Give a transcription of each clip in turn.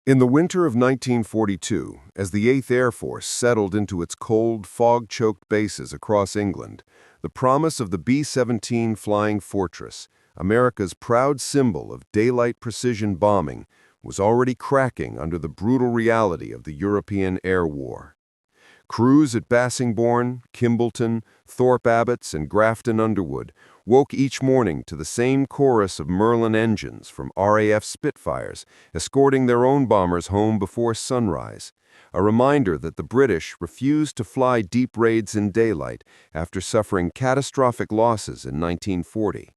In the winter of 1942, as the 8th Air Force settled into its cold, fog-choked bases across England, the promise of the B-17 Flying Fortress, America's proud symbol of daylight precision bombing, was already cracking under the brutal reality of the European air war. Crews at Bassingbourn, Kimballton, Thorpe Abbotts, and Grafton Underwood woke each morning to the same chorus of Merlin engines from RAF Spitfires escorting their own bombers home before sunrise, a reminder that the British refused to fly deep raids in daylight after suffering catastrophic losses in 1940.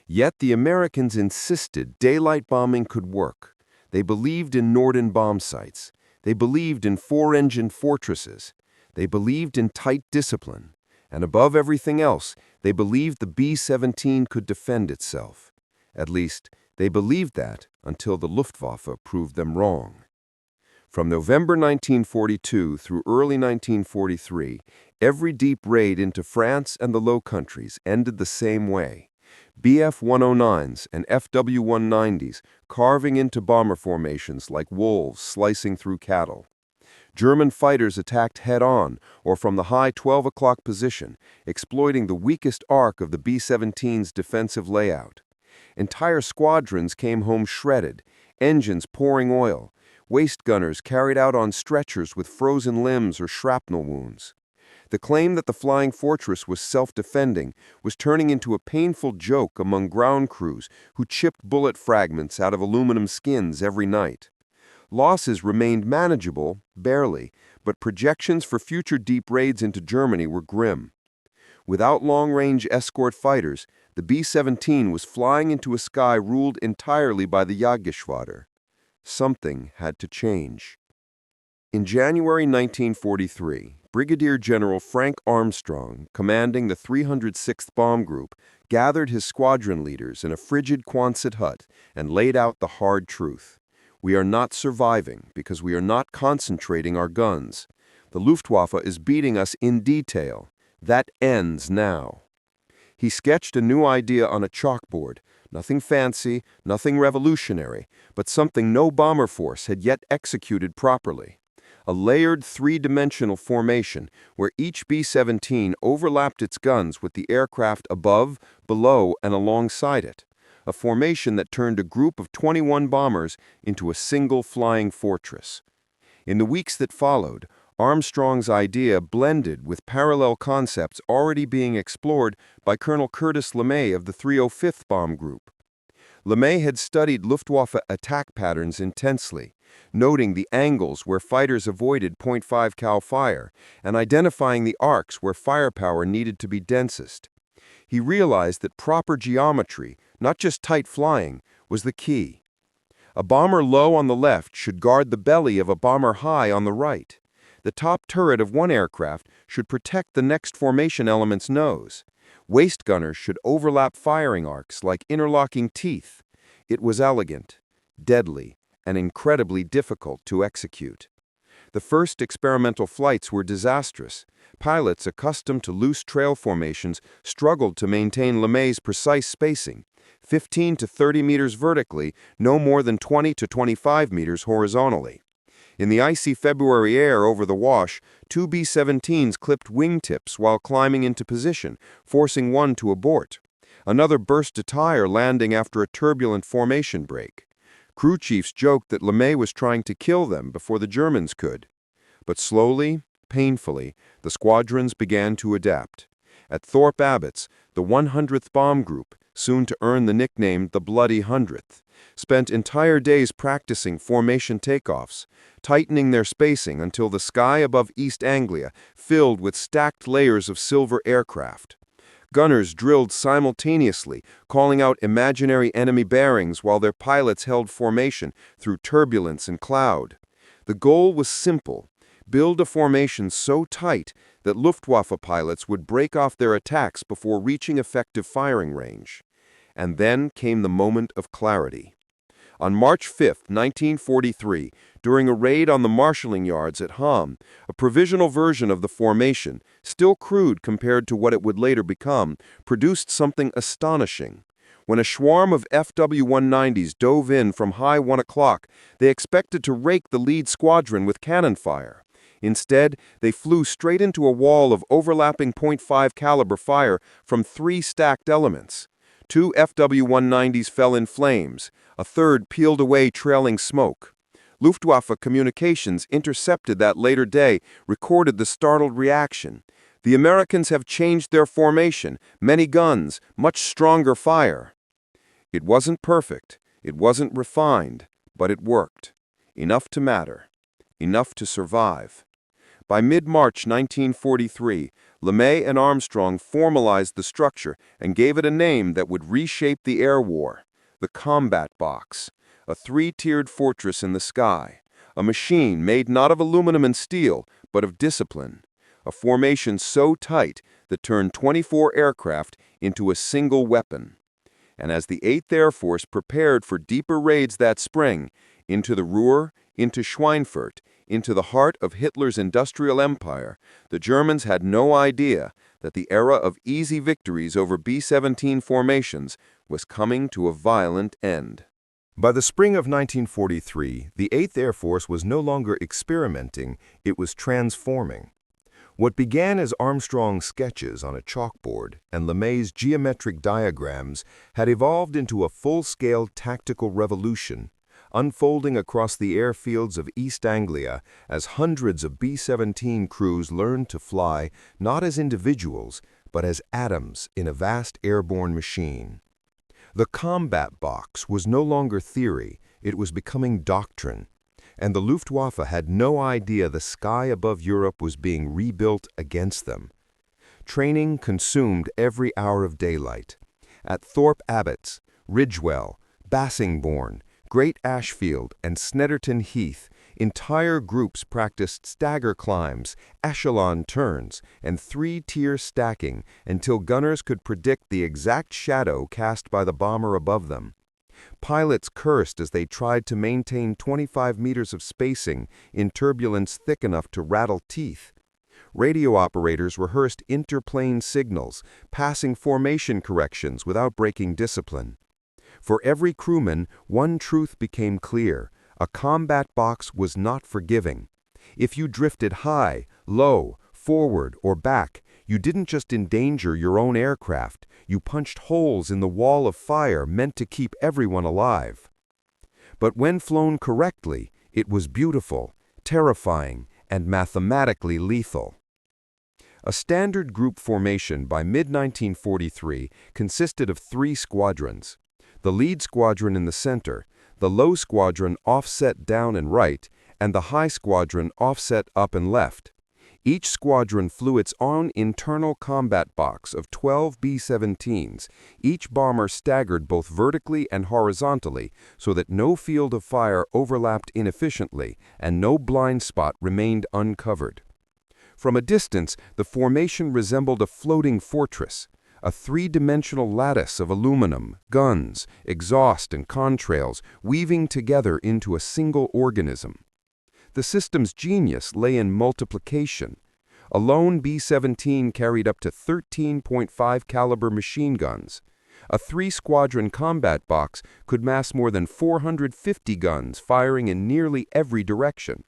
Yet the Americans insisted daylight bombing could work. They believed in Norden bomb sites. They believed in four-engine fortresses. They believed in tight discipline, and above everything else, they believed the B-17 could defend itself. At least, they believed that until the Luftwaffe proved them wrong. From November 1942 through early 1943, every deep raid into France and the Low Countries ended the same way. Bf-109s and FW-190s carving into bomber formations like wolves slicing through cattle. German fighters attacked head-on or from the high 12 o'clock position, exploiting the weakest arc of the B-17's defensive layout. Entire squadrons came home shredded, engines pouring oil, waist gunners carried out on stretchers with frozen limbs or shrapnel wounds. The claim that the Flying Fortress was self-defending was turning into a painful joke among ground crews who chipped bullet fragments out of aluminum skins every night. Losses remained manageable, barely, but projections for future deep raids into Germany were grim. Without long-range escort fighters, the B-17 was flying into a sky ruled entirely by the Jagdgeschwader. Something had to change. In January 1943, Brigadier General Frank Armstrong, commanding the 306th Bomb Group, gathered his squadron leaders in a frigid Quonset hut and laid out the hard truth. We are not surviving because we are not concentrating our guns. The Luftwaffe is beating us in detail. That ends now. He sketched a new idea on a chalkboard, nothing fancy, nothing revolutionary, but something no bomber force had yet executed properly. A layered three-dimensional formation where each B-17 overlapped its guns with the aircraft above, below, and alongside it. A formation that turned a group of 21 bombers into a single flying fortress. In the weeks that followed, Armstrong's idea blended with parallel concepts already being explored by Colonel Curtis LeMay of the 305th Bomb Group. LeMay had studied Luftwaffe attack patterns intensely, noting the angles where fighters avoided .5 cal fire and identifying the arcs where firepower needed to be densest. He realized that proper geometry, not just tight flying, was the key. A bomber low on the left should guard the belly of a bomber high on the right. The top turret of one aircraft should protect the next formation element's nose. Waist gunners should overlap firing arcs like interlocking teeth. It was elegant, deadly, and incredibly difficult to execute. The first experimental flights were disastrous. Pilots accustomed to loose trail formations struggled to maintain LeMay's precise spacing, 15 to 30 meters vertically, no more than 20 to 25 meters horizontally. In the icy February air over the Wash, two B-17s clipped wingtips while climbing into position, forcing one to abort. Another burst a tire landing after a turbulent formation break. Crew chiefs joked that LeMay was trying to kill them before the Germans could. But slowly, painfully, the squadrons began to adapt. At Thorpe Abbotts, the 100th Bomb Group, soon to earn the nickname the Bloody 100th, spent entire days practicing formation takeoffs, tightening their spacing until the sky above East Anglia filled with stacked layers of silver aircraft. Gunners drilled simultaneously, calling out imaginary enemy bearings while their pilots held formation through turbulence and cloud. The goal was simple: build a formation so tight that Luftwaffe pilots would break off their attacks before reaching effective firing range. And then came the moment of clarity. On March 5, 1943, during a raid on the marshalling yards at Ham, a provisional version of the formation, still crude compared to what it would later become, produced something astonishing. When a swarm of FW-190s dove in from high 1 o'clock, they expected to rake the lead squadron with cannon fire. Instead, they flew straight into a wall of overlapping .5 caliber fire from 3 stacked elements. 2 FW-190s fell in flames. A third peeled away trailing smoke. Luftwaffe communications intercepted that later day recorded the startled reaction. The Americans have changed their formation, many guns, much stronger fire. It wasn't perfect, it wasn't refined, but it worked. Enough to matter. Enough to survive. By mid-March 1943, LeMay and Armstrong formalized the structure and gave it a name that would reshape the air war: the Combat Box, a 3-tiered fortress in the sky, a machine made not of aluminum and steel, but of discipline, a formation so tight that turned 24 aircraft into a single weapon. And as the 8th Air Force prepared for deeper raids that spring, into the Ruhr, into Schweinfurt, into the heart of Hitler's industrial empire, the Germans had no idea that the era of easy victories over B-17 formations was coming to a violent end. By the spring of 1943, the 8th Air Force was no longer experimenting, it was transforming. What began as Armstrong's sketches on a chalkboard and LeMay's geometric diagrams had evolved into a full-scale tactical revolution, unfolding across the airfields of East Anglia as hundreds of B-17 crews learned to fly not as individuals, but as atoms in a vast airborne machine. The combat box was no longer theory, it was becoming doctrine. And the Luftwaffe had no idea the sky above Europe was being rebuilt against them. Training consumed every hour of daylight. At Thorpe Abbotts, Ridgewell, Bassingbourn, Great Ashfield, and Snetterton Heath, entire groups practiced stagger climbs, echelon turns, and 3-tier stacking until gunners could predict the exact shadow cast by the bomber above them. Pilots cursed as they tried to maintain 25 meters of spacing in turbulence thick enough to rattle teeth. Radio operators rehearsed interplane signals, passing formation corrections without breaking discipline. For every crewman, one truth became clear: a combat box was not forgiving. If you drifted high, low, forward, or back, you didn't just endanger your own aircraft, you punched holes in the wall of fire meant to keep everyone alive. But when flown correctly, it was beautiful, terrifying, and mathematically lethal. A standard group formation by mid-1943 consisted of 3 squadrons: the lead squadron in the center, the low squadron offset down and right, and the high squadron offset up and left. Each squadron flew its own internal combat box of 12 B-17s, each bomber staggered both vertically and horizontally so that no field of fire overlapped inefficiently and no blind spot remained uncovered. From a distance, the formation resembled a floating fortress, a 3-dimensional lattice of aluminum, guns, exhaust, and contrails weaving together into a single organism. The system's genius lay in multiplication. A lone B-17 carried up to 13.5 caliber machine guns. A 3-squadron combat box could mass more than 450 guns firing in nearly every direction.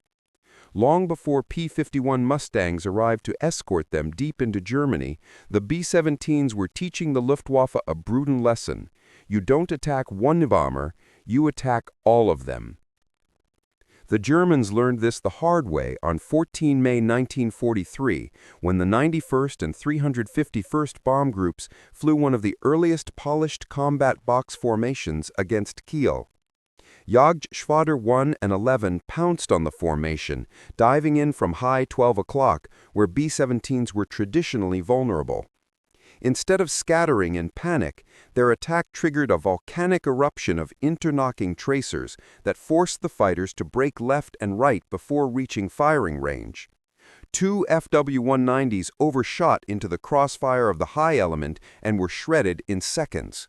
Long before P-51 Mustangs arrived to escort them deep into Germany, the B-17s were teaching the Luftwaffe a brutal lesson: you don't attack one bomber, you attack all of them. The Germans learned this the hard way on 14 May 1943, when the 91st and 351st Bomb Groups flew one of the earliest polished combat box formations against Kiel. Jagdgeschwader 1 and 11 pounced on the formation, diving in from high 12 o'clock, where B-17s were traditionally vulnerable. Instead of scattering in panic, their attack triggered a volcanic eruption of interlocking tracers that forced the fighters to break left and right before reaching firing range. 2 FW-190s overshot into the crossfire of the high element and were shredded in seconds.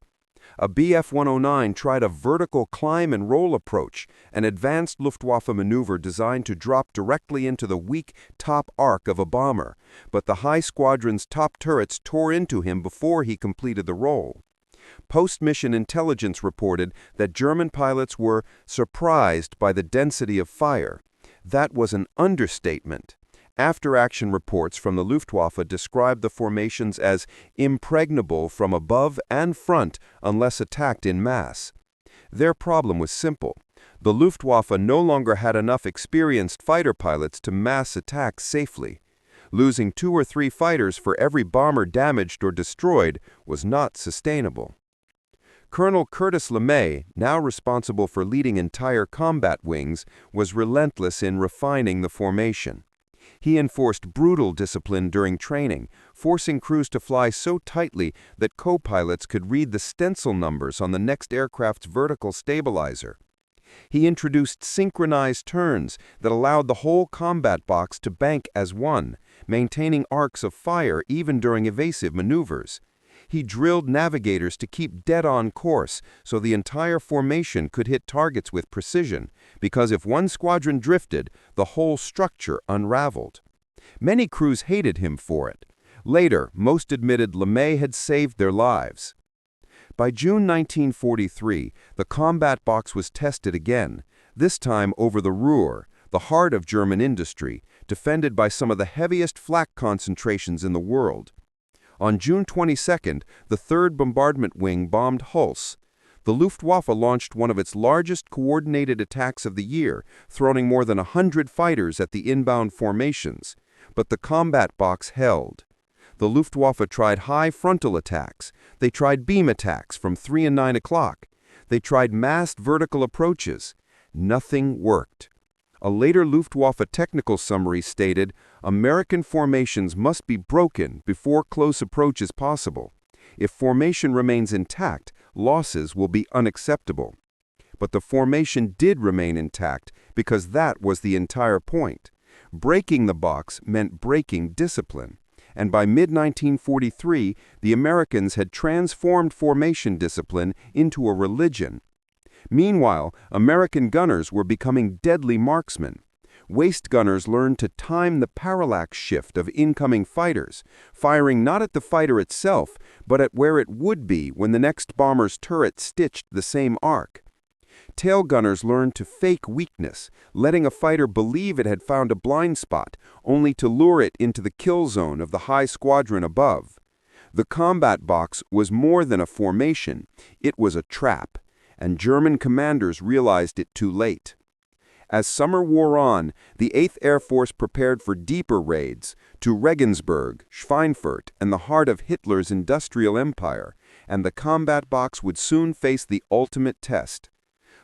A Bf-109 tried a vertical climb and roll approach, an advanced Luftwaffe maneuver designed to drop directly into the weak top arc of a bomber, but the high squadron's top turrets tore into him before he completed the roll. Post-mission intelligence reported that German pilots were surprised by the density of fire. That was an understatement. After-action reports from the Luftwaffe described the formations as impregnable from above and front unless attacked in mass. Their problem was simple. The Luftwaffe no longer had enough experienced fighter pilots to mass attack safely. Losing 2 or 3 fighters for every bomber damaged or destroyed was not sustainable. Colonel Curtis LeMay, now responsible for leading entire combat wings, was relentless in refining the formation. He enforced brutal discipline during training, forcing crews to fly so tightly that co-pilots could read the stencil numbers on the next aircraft's vertical stabilizer. He introduced synchronized turns that allowed the whole combat box to bank as one, maintaining arcs of fire even during evasive maneuvers. He drilled navigators to keep dead-on course so the entire formation could hit targets with precision, because if one squadron drifted, the whole structure unraveled. Many crews hated him for it. Later, most admitted LeMay had saved their lives. By June 1943, the combat box was tested again, this time over the Ruhr, the heart of German industry, defended by some of the heaviest flak concentrations in the world. On June 22nd, the 3rd Bombardment Wing bombed Hulst. The Luftwaffe launched one of its largest coordinated attacks of the year, throwing more than 100 fighters at the inbound formations. But the combat box held. The Luftwaffe tried high frontal attacks. They tried beam attacks from 3 and 9 o'clock. They tried massed vertical approaches. Nothing worked. A later Luftwaffe technical summary stated, "American formations must be broken before close approach is possible. If formation remains intact, losses will be unacceptable." But the formation did remain intact because that was the entire point. Breaking the box meant breaking discipline. And by mid-1943, the Americans had transformed formation discipline into a religion. Meanwhile, American gunners were becoming deadly marksmen. Waist gunners learned to time the parallax shift of incoming fighters, firing not at the fighter itself, but at where it would be when the next bomber's turret stitched the same arc. Tail gunners learned to fake weakness, letting a fighter believe it had found a blind spot, only to lure it into the kill zone of the high squadron above. The combat box was more than a formation, it was a trap, and German commanders realized it too late. As summer wore on, the 8th Air Force prepared for deeper raids to Regensburg, Schweinfurt, and the heart of Hitler's industrial empire, and the combat box would soon face the ultimate test.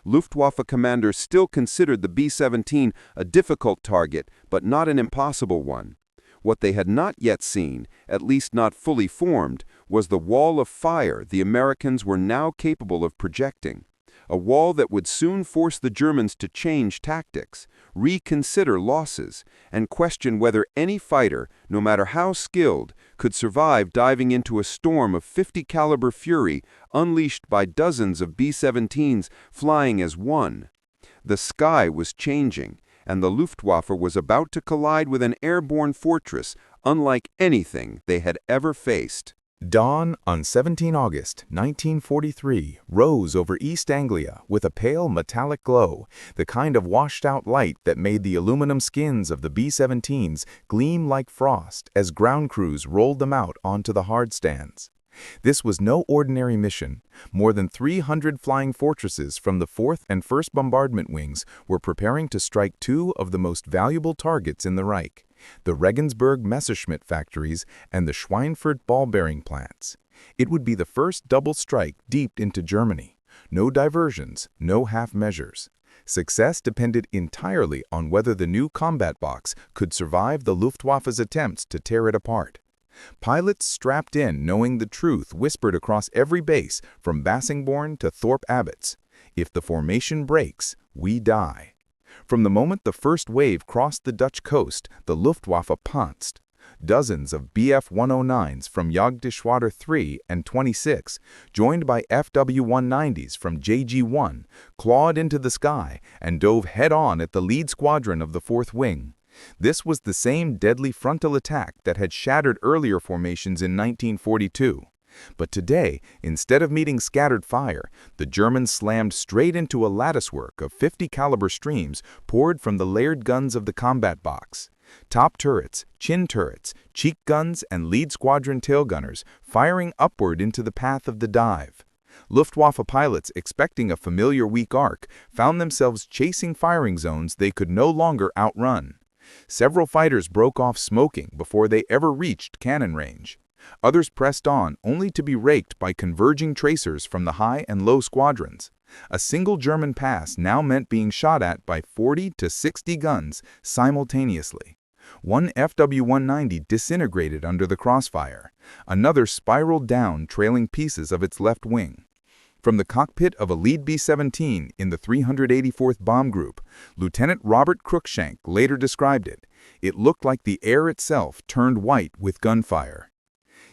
Luftwaffe commanders still considered the B-17 a difficult target, but not an impossible one. What they had not yet seen, at least not fully formed, was the wall of fire the Americans were now capable of projecting. A wall that would soon force the Germans to change tactics, reconsider losses, and question whether any fighter, no matter how skilled, could survive diving into a storm of 50 caliber fury unleashed by dozens of B-17s flying as one. The sky was changing, and the Luftwaffe was about to collide with an airborne fortress unlike anything they had ever faced. Dawn on 17 August 1943 rose over East Anglia with a pale metallic glow, the kind of washed-out light that made the aluminum skins of the B-17s gleam like frost as ground crews rolled them out onto the hard stands. This was no ordinary mission. More than 300 flying fortresses from the 4th and 1st Bombardment Wings were preparing to strike 2 of the most valuable targets in the Reich, the Regensburg Messerschmitt factories and the Schweinfurt ball-bearing plants. It would be the first double strike deep into Germany. No diversions, no half measures. Success depended entirely on whether the new combat box could survive the Luftwaffe's attempts to tear it apart. Pilots strapped in knowing the truth whispered across every base from Bassingbourn to Thorpe Abbotts. If the formation breaks, we die. From the moment the first wave crossed the Dutch coast, the Luftwaffe pounced. Dozens of Bf-109s from Jagdgeschwader 3 and 26, joined by FW-190s from JG-1, clawed into the sky and dove head-on at the lead squadron of the 4th Wing. This was the same deadly frontal attack that had shattered earlier formations in 1942. But today, instead of meeting scattered fire, the Germans slammed straight into a latticework of 50 caliber streams poured from the layered guns of the combat box. Top turrets, chin turrets, cheek guns, and lead squadron tailgunners firing upward into the path of the dive. Luftwaffe pilots, expecting a familiar weak arc, found themselves chasing firing zones they could no longer outrun. Several fighters broke off smoking before they ever reached cannon range. Others pressed on only to be raked by converging tracers from the high and low squadrons. A single German pass now meant being shot at by 40 to 60 guns simultaneously. One FW-190 disintegrated under the crossfire. Another spiraled down, trailing pieces of its left wing. From the cockpit of a lead B-17 in the 384th Bomb Group, Lieutenant Robert Cruikshank later described it. It looked like the air itself turned white with gunfire.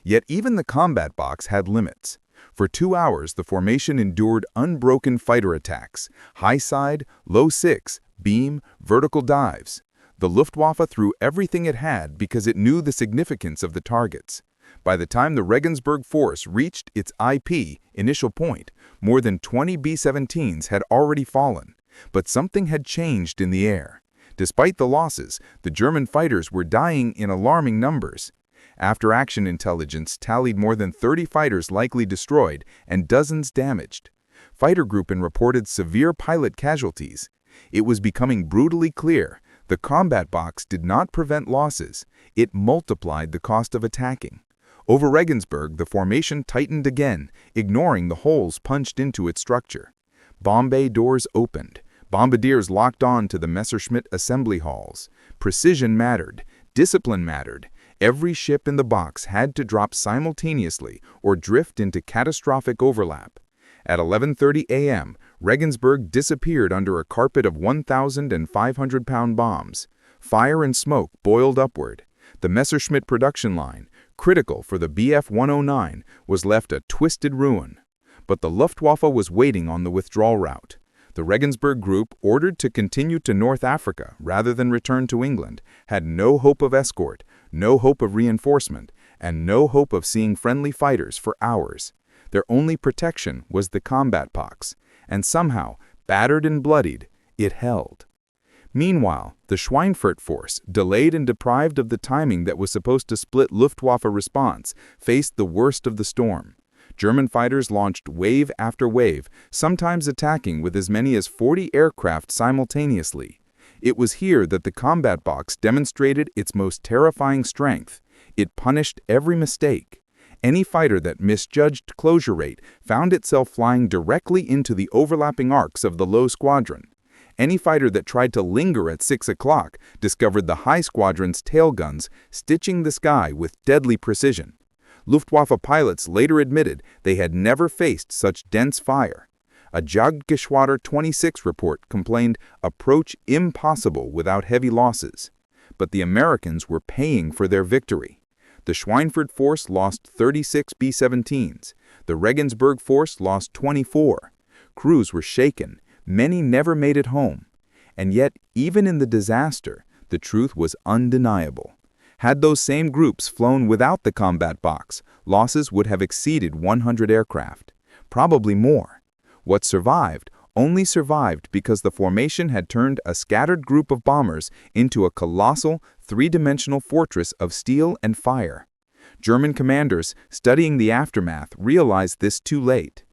Yet even the combat box had limits. For 2 hours, the formation endured unbroken fighter attacks, high side, low six, beam, vertical dives. The Luftwaffe threw everything it had because it knew the significance of the targets. By the time the Regensburg force reached its IP, initial point, more than 20 B-17s had already fallen. But something had changed in the air. Despite the losses, the German fighters were dying in alarming numbers. After-action intelligence tallied more than 30 fighters likely destroyed and dozens damaged. Fighter Gruppen reported severe pilot casualties. It was becoming brutally clear the combat box did not prevent losses, it multiplied the cost of attacking. Over Regensburg, the formation tightened again, ignoring the holes punched into its structure. Bomb bay doors opened. Bombardiers locked on to the Messerschmitt assembly halls. Precision mattered. Discipline mattered. Every ship in the box had to drop simultaneously or drift into catastrophic overlap. At 11:30 a.m., Regensburg disappeared under a carpet of 1,500-pound bombs. Fire and smoke boiled upward. The Messerschmitt production line, critical for the Bf-109, was left a twisted ruin. But the Luftwaffe was waiting on the withdrawal route. The Regensburg Group, ordered to continue to North Africa rather than return to England, had no hope of escort, no hope of reinforcement, and no hope of seeing friendly fighters for hours. Their only protection was the combat box, and somehow, battered and bloodied, it held. Meanwhile, the Schweinfurt force, delayed and deprived of the timing that was supposed to split Luftwaffe response, faced the worst of the storm. German fighters launched wave after wave, sometimes attacking with as many as 40 aircraft simultaneously. It was here that the combat box demonstrated its most terrifying strength. It punished every mistake. Any fighter that misjudged closure rate found itself flying directly into the overlapping arcs of the low squadron. Any fighter that tried to linger at 6 o'clock discovered the high squadron's tail guns stitching the sky with deadly precision. Luftwaffe pilots later admitted they had never faced such dense fire. A Jagdgeschwader 26 report complained approach impossible without heavy losses. But the Americans were paying for their victory. The Schweinfurt force lost 36 B-17s. The Regensburg force lost 24. Crews were shaken. Many never made it home. And yet, even in the disaster, the truth was undeniable. Had those same groups flown without the combat box, losses would have exceeded 100 aircraft. Probably more. What survived only survived because the formation had turned a scattered group of bombers into a colossal, three-dimensional fortress of steel and fire. German commanders, studying the aftermath, realized this too late.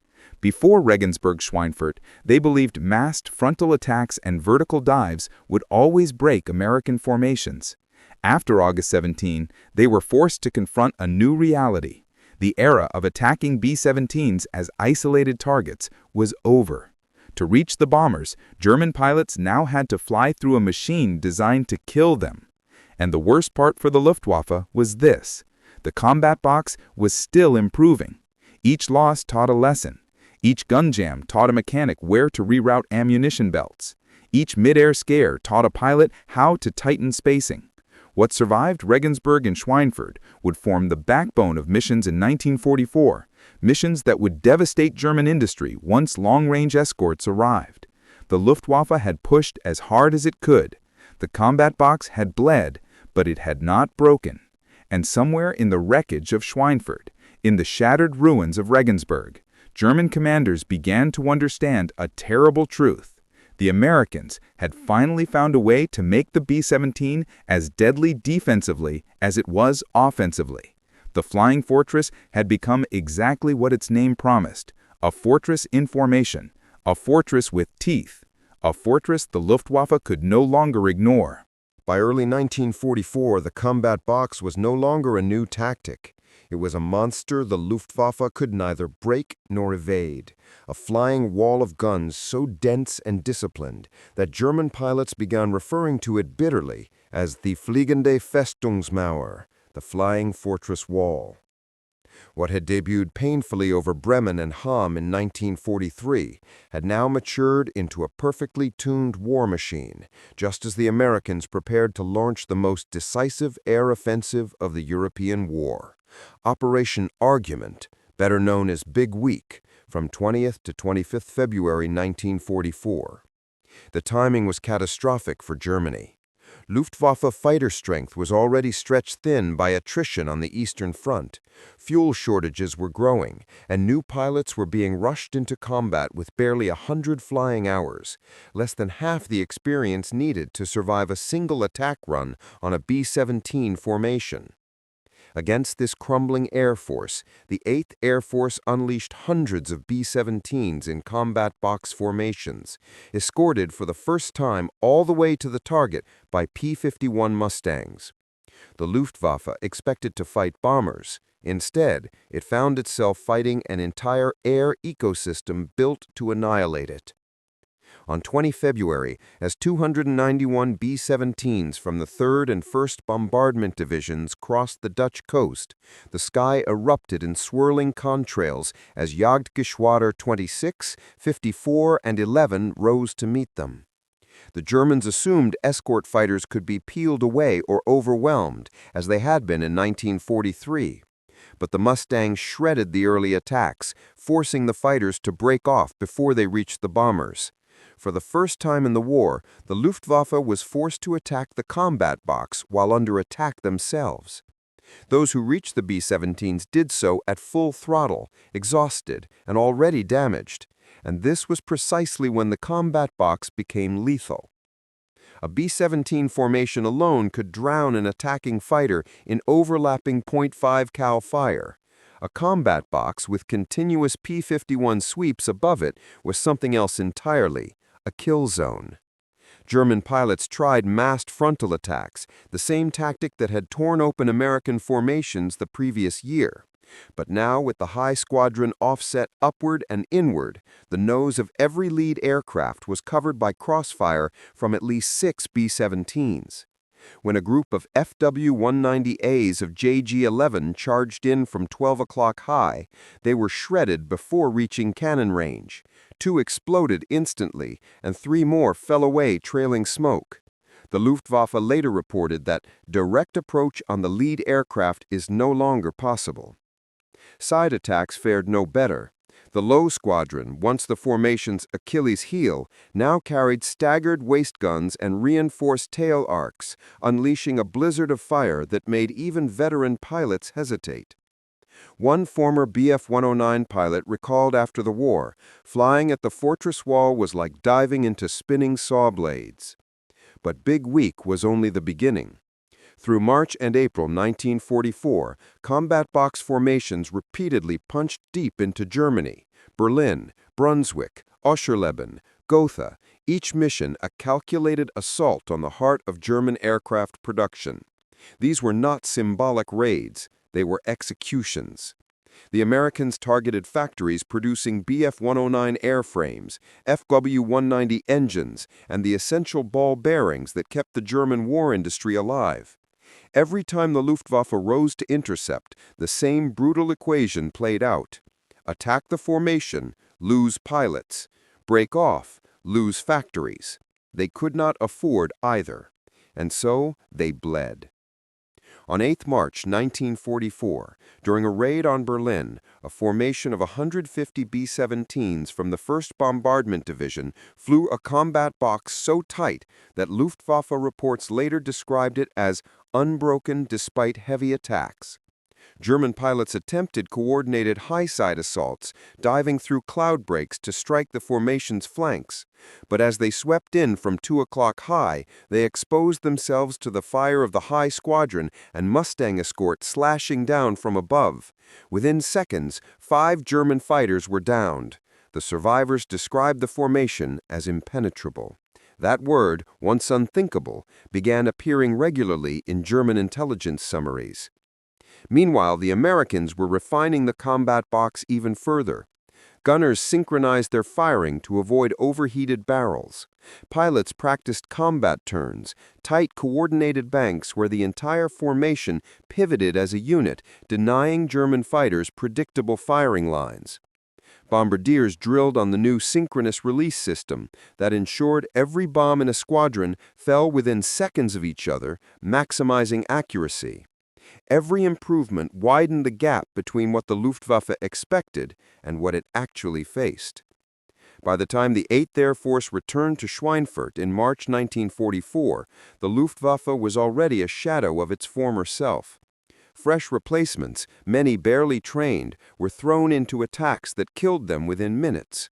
Before Regensburg-Schweinfurt, they believed massed frontal attacks and vertical dives would always break American formations. After August 17, they were forced to confront a new reality. The era of attacking B-17s as isolated targets was over. To reach the bombers, German pilots now had to fly through a machine designed to kill them. And the worst part for the Luftwaffe was this. The combat box was still improving. Each loss taught a lesson. Each gun jam taught a mechanic where to reroute ammunition belts. Each mid-air scare taught a pilot how to tighten spacing. What survived Regensburg and Schweinfurt would form the backbone of missions in 1944, missions that would devastate German industry once long-range escorts arrived. The Luftwaffe had pushed as hard as it could. The combat box had bled, but it had not broken. And somewhere in the wreckage of Schweinfurt, In the shattered ruins of Regensburg, German commanders began to understand a terrible truth. The Americans had finally found a way to make the B-17 as deadly defensively as it was offensively. The Flying Fortress had become exactly what its name promised, a fortress in formation, a fortress with teeth, a fortress the Luftwaffe could no longer ignore. By early 1944, the combat box was no longer a new tactic. It was a monster the Luftwaffe could neither break nor evade, a flying wall of guns so dense and disciplined that German pilots began referring to it bitterly as the Fliegende Festungsmauer, the flying fortress wall. What had debuted painfully over Bremen and Hamm in 1943 had now matured into a perfectly tuned war machine, just as the Americans prepared to launch the most decisive air offensive of the European war. Operation Argument, better known as Big Week, from 20th to 25th February 1944. The timing was catastrophic for Germany. Luftwaffe fighter strength was already stretched thin by attrition on the Eastern Front. Fuel shortages were growing, and new pilots were being rushed into combat with barely 100 flying hours, less than half the experience needed to survive a single attack run on a B-17 formation. Against this crumbling Air Force, the 8th Air Force unleashed hundreds of B-17s in combat box formations, escorted for the first time all the way to the target by P-51 Mustangs. The Luftwaffe expected to fight bombers. Instead, it found itself fighting an entire air ecosystem built to annihilate it. On 20 February, as 291 B-17s from the 3rd and 1st Bombardment Divisions crossed the Dutch coast, the sky erupted in swirling contrails as Jagdgeschwader 26, 54, and 11 rose to meet them. The Germans assumed escort fighters could be peeled away or overwhelmed, as they had been in 1943. But the Mustangs shredded the early attacks, forcing the fighters to break off before they reached the bombers. For the first time in the war, the Luftwaffe was forced to attack the combat box while under attack themselves. Those who reached the B-17s did so at full throttle, exhausted, and already damaged. And this was precisely when the combat box became lethal. A B-17 formation alone could drown an attacking fighter in overlapping .5 cal fire. A combat box with continuous P-51 sweeps above it was something else entirely, a kill zone. German pilots tried massed frontal attacks, the same tactic that had torn open American formations the previous year. But now, with the high squadron offset upward and inward, the nose of every lead aircraft was covered by crossfire from at least 6 B-17s. When a group of FW-190As of JG-11 charged in from 12 o'clock high, they were shredded before reaching cannon range. 2 exploded instantly, and 3 more fell away trailing smoke. The Luftwaffe later reported that direct approach on the lead aircraft is no longer possible. Side attacks fared no better. The low squadron, once the formation's Achilles heel, now carried staggered waist guns and reinforced tail arcs, unleashing a blizzard of fire that made even veteran pilots hesitate. One former Bf-109 pilot recalled after the war, flying at the fortress wall was like diving into spinning saw blades. But Big Week was only the beginning. Through March and April 1944, combat box formations repeatedly punched deep into Germany, Berlin, Brunswick, Oscherleben, Gotha, each mission a calculated assault on the heart of German aircraft production. These were not symbolic raids, they were executions. The Americans targeted factories producing Bf-109 airframes, FW-190 engines, and the essential ball bearings that kept the German war industry alive. Every time the Luftwaffe rose to intercept, the same brutal equation played out. Attack the formation, lose pilots. Break off, lose factories. They could not afford either. And so they bled. On 8 March 1944, during a raid on Berlin, a formation of 150 B-17s from the 1st Bombardment Division flew a combat box so tight that Luftwaffe reports later described it as unbroken despite heavy attacks. German pilots attempted coordinated high-side assaults, diving through cloud breaks to strike the formation's flanks. But as they swept in from 2 o'clock high, they exposed themselves to the fire of the high squadron and Mustang escort slashing down from above. Within seconds, 5 German fighters were downed. The survivors described the formation as impenetrable. That word, once unthinkable, began appearing regularly in German intelligence summaries. Meanwhile, the Americans were refining the combat box even further. Gunners synchronized their firing to avoid overheated barrels. Pilots practiced combat turns, tight coordinated banks where the entire formation pivoted as a unit, denying German fighters predictable firing lines. Bombardiers drilled on the new synchronous release system that ensured every bomb in a squadron fell within seconds of each other, maximizing accuracy. Every improvement widened the gap between what the Luftwaffe expected and what it actually faced. By the time the 8th Air Force returned to Schweinfurt in March 1944, the Luftwaffe was already a shadow of its former self. Fresh replacements, many barely trained, were thrown into attacks that killed them within minutes.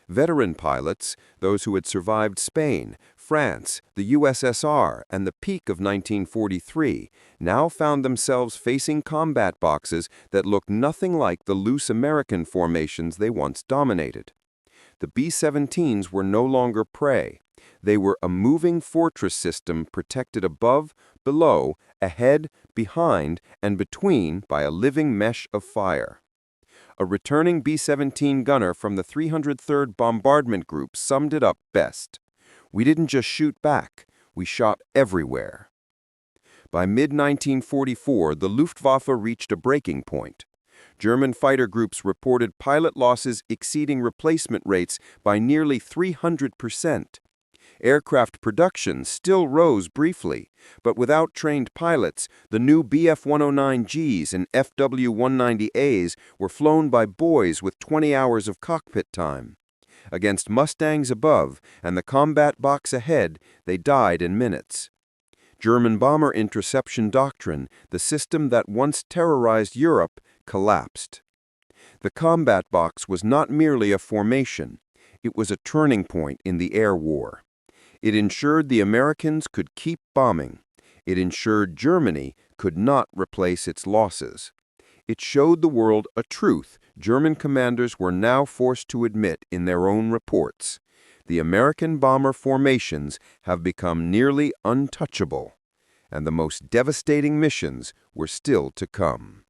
Veteran pilots, those who had survived Spain, France, the USSR, and the peak of 1943, now found themselves facing combat boxes that looked nothing like the loose American formations they once dominated. The B-17s were no longer prey. They were a moving fortress system protected above, below, ahead, behind, and between by a living mesh of fire. A returning B-17 gunner from the 303rd Bombardment Group summed it up best. "We didn't just shoot back, we shot everywhere." By mid-1944, the Luftwaffe reached a breaking point. German fighter groups reported pilot losses exceeding replacement rates by nearly 300%. Aircraft production still rose briefly, but without trained pilots, the new Bf-109Gs and FW-190As were flown by boys with 20 hours of cockpit time. Against Mustangs above and the combat box ahead, they died in minutes. German bomber interception doctrine, the system that once terrorized Europe, collapsed. The combat box was not merely a formation. It was a turning point in the air war. It ensured the Americans could keep bombing. It ensured Germany could not replace its losses. It showed the world a truth German commanders were now forced to admit in their own reports. The American bomber formations have become nearly untouchable, and the most devastating missions were still to come.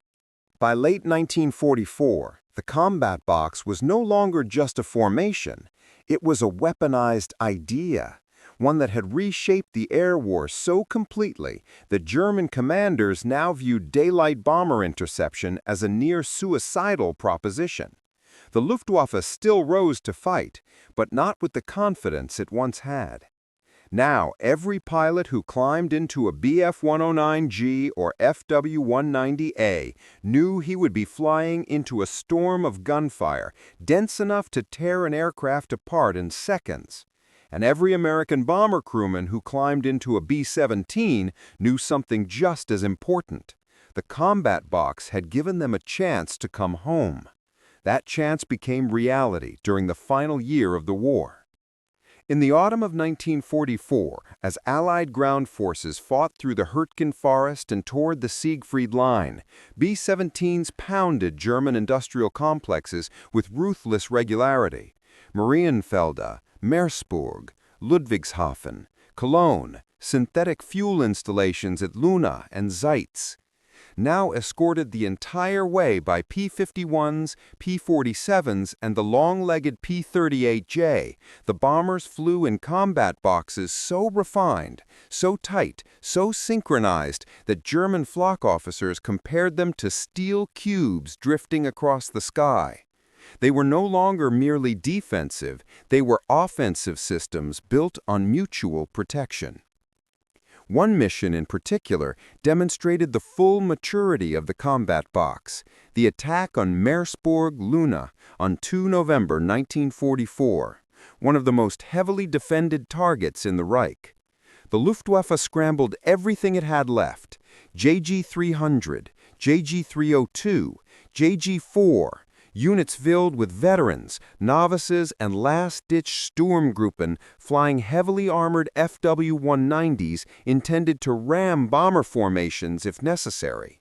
By late 1944, the combat box was no longer just a formation. It was a weaponized idea, one that had reshaped the air war so completely that German commanders now viewed daylight bomber interception as a near-suicidal proposition. The Luftwaffe still rose to fight, but not with the confidence it once had. Now, every pilot who climbed into a Bf-109G or FW-190A knew he would be flying into a storm of gunfire, dense enough to tear an aircraft apart in seconds. And every American bomber crewman who climbed into a B-17 knew something just as important. The combat box had given them a chance to come home. That chance became reality during the final year of the war. In the autumn of 1944, as Allied ground forces fought through the Hurtgen Forest and toward the Siegfried Line, B-17s pounded German industrial complexes with ruthless regularity. Marienfelde, Meersburg, Ludwigshafen, Cologne, synthetic fuel installations at Luna and Zeitz. Now escorted the entire way by P-51s, P-47s, and the long-legged P-38J, the bombers flew in combat boxes so refined, so tight, so synchronized that German flak officers compared them to steel cubes drifting across the sky. They were no longer merely defensive, they were offensive systems built on mutual protection. One mission in particular demonstrated the full maturity of the combat box, the attack on Meersburg, Luna, on 2 November 1944, one of the most heavily defended targets in the Reich. The Luftwaffe scrambled everything it had left: JG-300, JG-302, JG-4, units filled with veterans, novices, and last-ditch Sturmgruppen flying heavily armored FW-190s intended to ram bomber formations if necessary.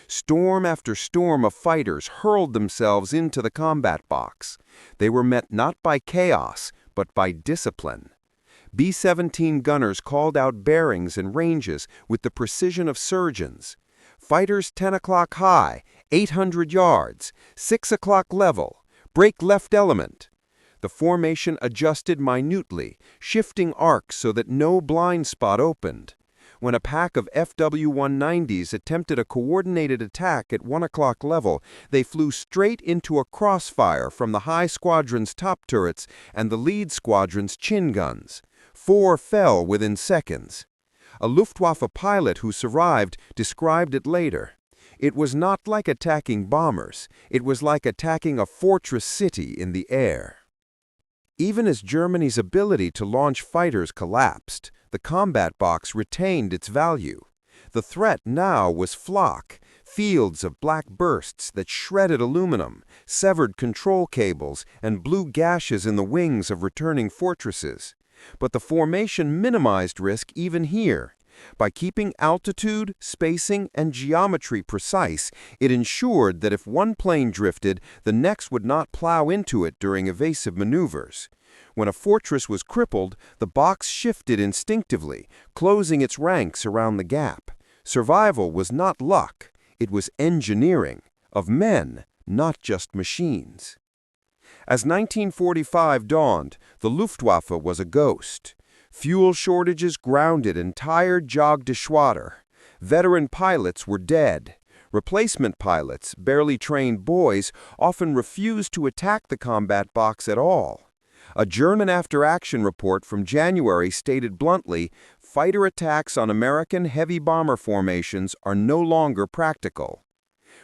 Storm after storm of fighters hurled themselves into the combat box. They were met not by chaos, but by discipline. B-17 gunners called out bearings and ranges with the precision of surgeons. Fighters 10 o'clock high, 800 yards, 6 o'clock level, break left element. The formation adjusted minutely, shifting arcs so that no blind spot opened. When a pack of FW-190s attempted a coordinated attack at 1 o'clock level, they flew straight into a crossfire from the high squadron's top turrets and the lead squadron's chin guns. 4 fell within seconds. A Luftwaffe pilot who survived described it later. It was not like attacking bombers, it was like attacking a fortress city in the air. Even as Germany's ability to launch fighters collapsed, the combat box retained its value. The threat now was flak, fields of black bursts that shredded aluminum, severed control cables, and blew gashes in the wings of returning fortresses. But the formation minimized risk even here. By keeping altitude, spacing, and geometry precise, it ensured that if one plane drifted, the next would not plow into it during evasive maneuvers. When a fortress was crippled, the box shifted instinctively, closing its ranks around the gap. Survival was not luck, it was engineering, of men, not just machines. As 1945 dawned, the Luftwaffe was a ghost. Fuel shortages grounded entire Jag Geschwader. Veteran pilots were dead. Replacement pilots, barely trained boys, often refused to attack the combat box at all. A German after-action report from January stated bluntly, fighter attacks on American heavy bomber formations are no longer practical.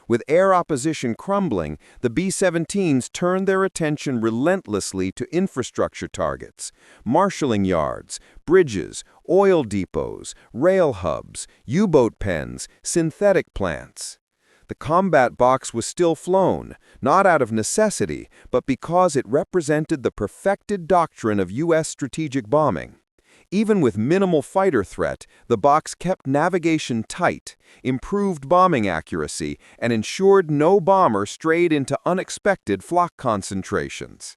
With air opposition crumbling, the B-17s turned their attention relentlessly to infrastructure targets, marshalling yards, bridges, oil depots, rail hubs, U-boat pens, synthetic plants. The combat box was still flown, not out of necessity, but because it represented the perfected doctrine of U.S. strategic bombing. Even with minimal fighter threat, the box kept navigation tight, improved bombing accuracy, and ensured no bomber strayed into unexpected flak concentrations.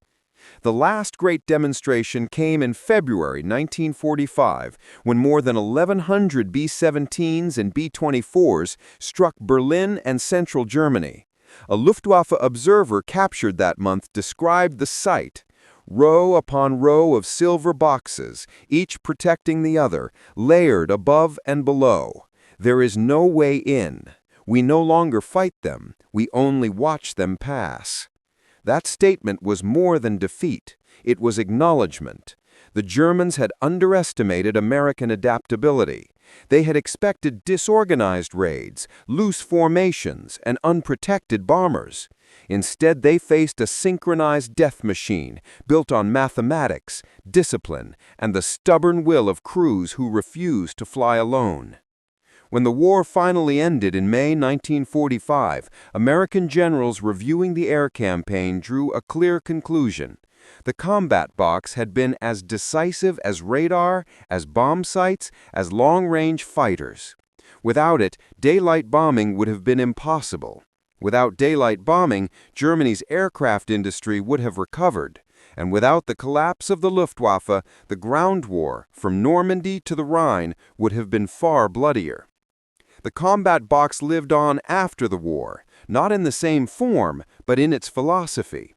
The last great demonstration came in February 1945, when more than 1,100 B-17s and B-24s struck Berlin and central Germany. A Luftwaffe observer captured that month described the sight. Row upon row of silver boxes, each protecting the other, layered above and below. There is no way in. We no longer fight them, we only watch them pass. That statement was more than defeat, it was acknowledgement. The Germans had underestimated American adaptability. They had expected disorganized raids, loose formations, and unprotected bombers. Instead, they faced a synchronized death machine built on mathematics, discipline, and the stubborn will of crews who refused to fly alone. When the war finally ended in May 1945, American generals reviewing the air campaign drew a clear conclusion. The combat box had been as decisive as radar, as bomb sights, as long-range fighters. Without it, daylight bombing would have been impossible. Without daylight bombing, Germany's aircraft industry would have recovered. And without the collapse of the Luftwaffe, the ground war, from Normandy to the Rhine, would have been far bloodier. The combat box lived on after the war, not in the same form, but in its philosophy.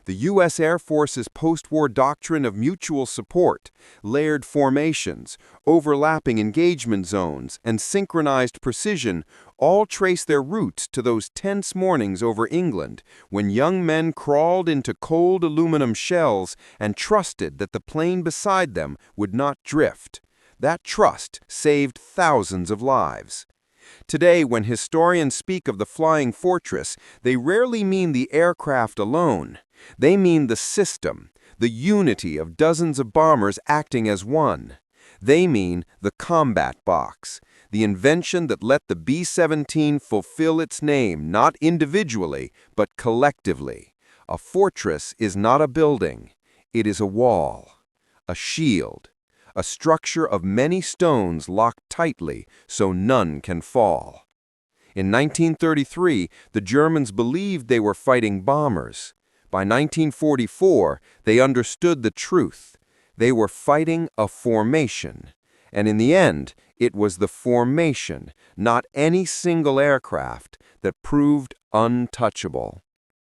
The U.S. Air Force's post-war doctrine of mutual support, layered formations, overlapping engagement zones, and synchronized precision all trace their roots to those tense mornings over England when young men crawled into cold aluminum shells and trusted that the plane beside them would not drift. That trust saved thousands of lives. Today, when historians speak of the flying fortress, they rarely mean the aircraft alone. They mean the system, the unity of dozens of bombers acting as one. They mean the combat box, the invention that let the B-17 fulfill its name not individually, but collectively. A fortress is not a building. It is a wall, a shield, a structure of many stones locked tightly so none can fall. In 1933, the Germans believed they were fighting bombers. By 1944, they understood the truth. They were fighting a formation. And in the end, it was the formation, not any single aircraft, that proved untouchable.